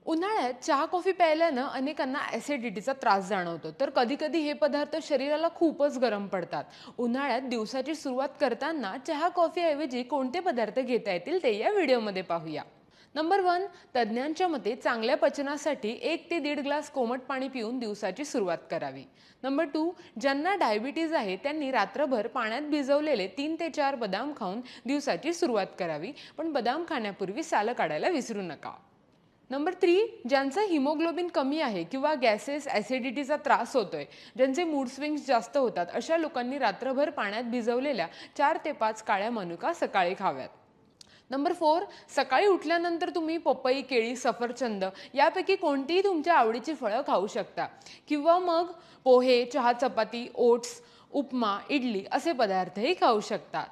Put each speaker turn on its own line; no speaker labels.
उन्हाळ्यात चहा कॉफी प्यायल्यानं अनेकांना ॲसिडिटीचा त्रास जाणवतो, तर कधी-कधी हे पदार्थ शरीराला खूपच गरम पडतात. उन्हाळ्यात दिवसाची सुरुवात करताना चहा कॉफीऐवजी कोणते पदार्थ घेता येतील ते या व्हिडिओमध्ये पाहूया. नंबर 1. तज्ज्ञांच्या मते चांगल्या पचनासाठी 1 ते 1.5 ग्लास कोमट पाणी पिऊन दिवसाची सुरुवात करावी. नंबर 2. ज्यांना डायबिटीज आहे त्यांनी रात्रभर पाण्यात भिजवलेले 3 ते 4 बदाम खाऊन दिवसाची सुरुवात करावी, पण बदाम खाण्यापूर्वी सालं काढायला विसरू नका. नंबर 3. ज्यांचं हिमोग्लोबिन कमी आहे किंवा गॅसेस, ॲसिडिटीचा त्रास होतोय, ज्यांचे मूड स्विंग्स जास्त होतात, अशा लोकांनी रात्रभर पाण्यात भिजवलेल्या 4 ते 5 काळ्या मनुका सकाळी खाव्यात. नंबर 4. सकाळी उठल्यानंतर तुम्ही पपई, केळी, सफरचंद यापैकी कोणतीही तुमच्या आवडीची फळं खाऊ शकता किंवा मग पोहे, चहा, चपाती, ओट्स, उपमा, इडली असे पदार्थही खाऊ शकता.